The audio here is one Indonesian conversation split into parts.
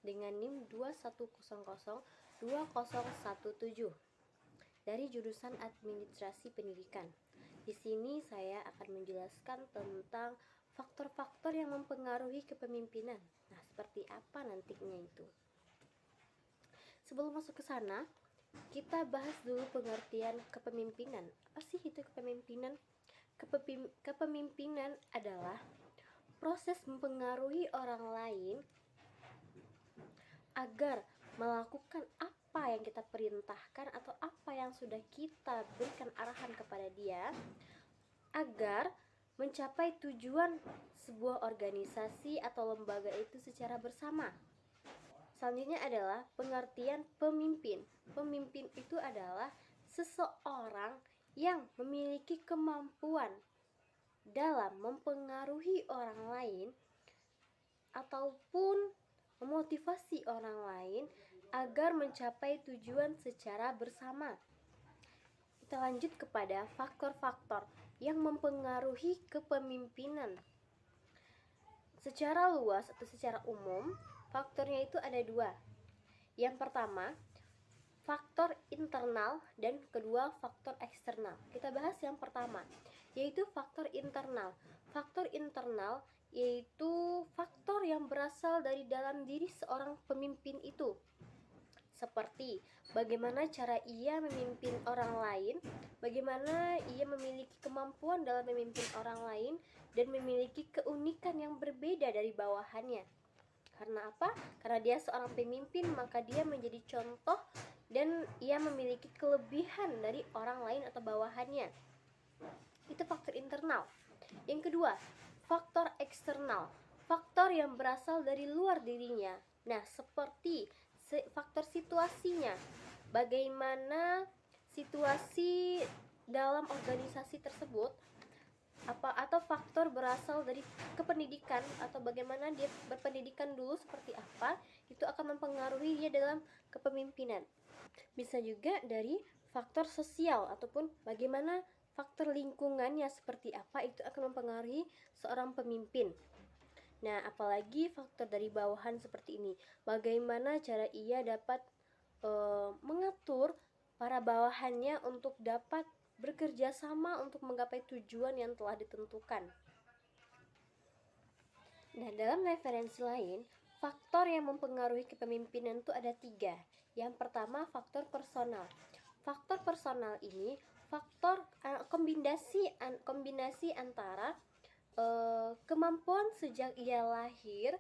dengan NIM 21002017 dari jurusan Administrasi Pendidikan. Di sini saya akan menjelaskan tentang faktor-faktor yang mempengaruhi kepemimpinan. Nah, seperti apa nantinya itu? Sebelum masuk ke sana, kita bahas dulu pengertian kepemimpinan. Apa sih itu kepemimpinan? Kepemimpinan adalah proses mempengaruhi orang lain agar melakukan apa yang kita perintahkan atau apa yang sudah kita berikan arahan kepada dia agar mencapai tujuan sebuah organisasi atau lembaga itu secara bersama. Selanjutnya adalah pengertian pemimpin. Pemimpin itu adalah seseorang yang memiliki kemampuan dalam mempengaruhi orang lain ataupun memotivasi orang lain agar mencapai tujuan secara bersama. Kita lanjut kepada faktor-faktor yang mempengaruhi kepemimpinan. Secara luas atau secara umum, faktornya itu ada dua. Yang pertama, faktor internal, dan kedua, faktor eksternal. Kita bahas yang pertama, yaitu faktor internal. Faktor internal yaitu faktor yang berasal dari dalam diri seorang pemimpin itu, seperti bagaimana cara ia memimpin orang lain, bagaimana ia memiliki kemampuan dalam memimpin orang lain, dan memiliki keunikan yang berbeda dari bawahannya. Karena apa? Karena dia seorang pemimpin, maka dia menjadi contoh dan ia memiliki kelebihan dari orang lain atau bawahannya. Itu faktor internal. Yang kedua, faktor eksternal. Faktor yang berasal dari luar dirinya. Nah, seperti faktor situasinya. Bagaimana situasi dalam organisasi tersebut, atau faktor berasal dari kependidikan atau bagaimana dia berpendidikan dulu seperti apa, itu akan mempengaruhi dia dalam kepemimpinan. Bisa juga dari faktor sosial ataupun bagaimana faktor lingkungannya seperti apa, itu akan mempengaruhi seorang pemimpin. Nah, apalagi faktor dari bawahan seperti ini, bagaimana cara ia dapat mengatur para bawahannya untuk dapat bekerja sama untuk menggapai tujuan yang telah ditentukan. Nah, dalam referensi lain, faktor yang mempengaruhi kepemimpinan itu ada 3. Yang pertama, faktor personal. Faktor personal ini faktor kombinasi antara kemampuan sejak ia lahir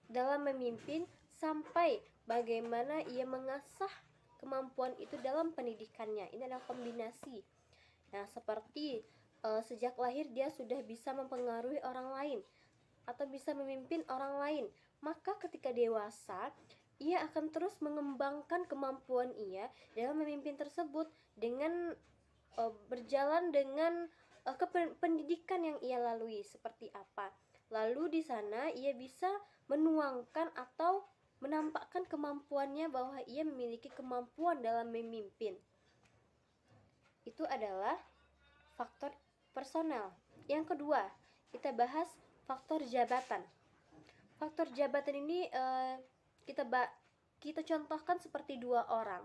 dalam memimpin sampai bagaimana ia mengasah kemampuan itu dalam pendidikannya. Ini adalah kombinasi. Nah, seperti sejak lahir dia sudah bisa mempengaruhi orang lain atau bisa memimpin orang lain, maka ketika dewasa ia akan terus mengembangkan kemampuan ia dalam memimpin tersebut dengan berjalan dengan pendidikan yang ia lalui seperti apa. Lalu di sana ia bisa menuangkan atau menampakkan kemampuannya bahwa ia memiliki kemampuan dalam memimpin. Itu adalah faktor personal. Yang kedua, kita bahas faktor jabatan. Faktor jabatan ini kita contohkan seperti dua orang.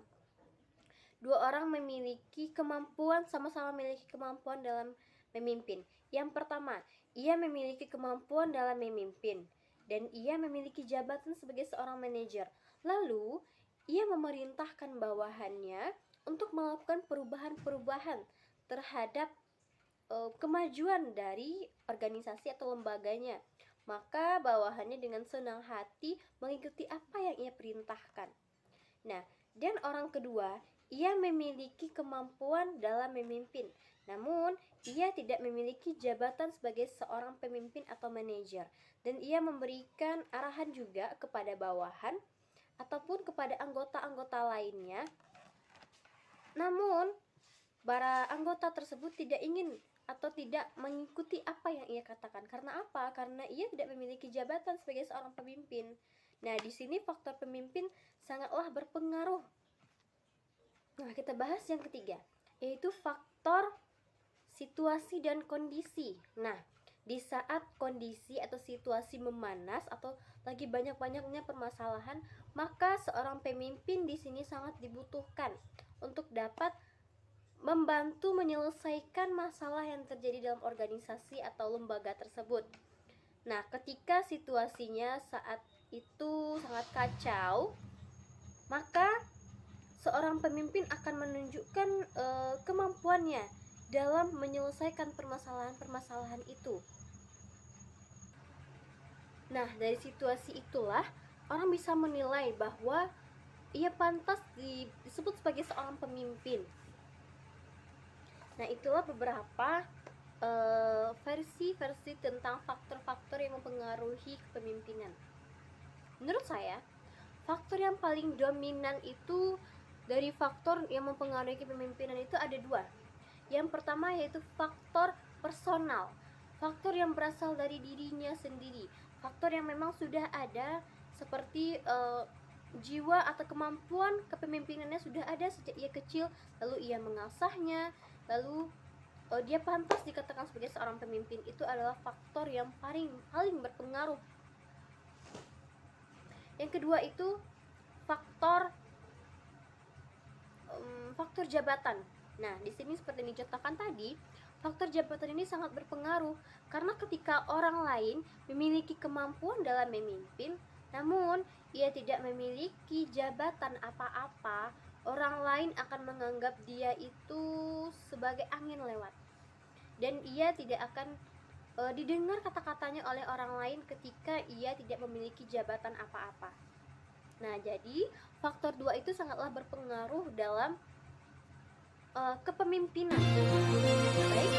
Dua orang memiliki kemampuan, sama-sama memiliki kemampuan dalam memimpin. Yang pertama, ia memiliki kemampuan dalam memimpin dan ia memiliki jabatan sebagai seorang manajer. Lalu, ia memerintahkan bawahannya untuk melakukan perubahan-perubahan terhadap kemajuan dari organisasi atau lembaganya. Maka bawahannya dengan senang hati mengikuti apa yang ia perintahkan. Nah, dan orang kedua, ia memiliki kemampuan dalam memimpin, namun ia tidak memiliki jabatan sebagai seorang pemimpin atau manajer, dan ia memberikan arahan juga kepada bawahan ataupun kepada anggota-anggota lainnya. Namun para anggota tersebut tidak ingin atau tidak mengikuti apa yang ia katakan. Karena apa? Karena ia tidak memiliki jabatan sebagai seorang pemimpin. Nah, di sini faktor pemimpin sangatlah berpengaruh. Nah, kita bahas yang ketiga, yaitu faktor situasi dan kondisi. Nah, Di saat kondisi atau situasi memanas atau lagi banyak-banyaknya permasalahan, maka seorang pemimpin di sini sangat dibutuhkan untuk dapat membantu menyelesaikan masalah yang terjadi dalam organisasi atau lembaga tersebut. Nah, ketika situasinya saat itu sangat kacau, maka seorang pemimpin akan menunjukkan kemampuannya dalam menyelesaikan permasalahan-permasalahan itu. Nah, dari situasi itulah orang bisa menilai bahwa ia pantas disebut sebagai seorang pemimpin. Nah, itulah beberapa versi-versi tentang faktor-faktor yang mempengaruhi kepemimpinan. Menurut saya, faktor yang paling dominan itu dari faktor yang mempengaruhi kepemimpinan itu ada dua. Yang pertama yaitu faktor personal, faktor yang berasal dari dirinya sendiri, faktor yang memang sudah ada seperti jiwa atau kemampuan kepemimpinannya sudah ada sejak ia kecil, lalu ia mengasahnya, lalu dia pantas dikatakan sebagai seorang pemimpin. Itu adalah faktor yang paling berpengaruh. Yang kedua itu faktor jabatan. Nah, di sini seperti yang dicontohkan tadi, faktor jabatan ini sangat berpengaruh karena ketika orang lain memiliki kemampuan dalam memimpin, namun ia tidak memiliki jabatan apa-apa, orang lain akan menganggap dia itu sebagai angin lewat. Dan ia tidak akan didengar kata-katanya oleh orang lain ketika ia tidak memiliki jabatan apa-apa. Nah, jadi faktor 2 itu sangatlah berpengaruh dalam kepemimpinan. Baik,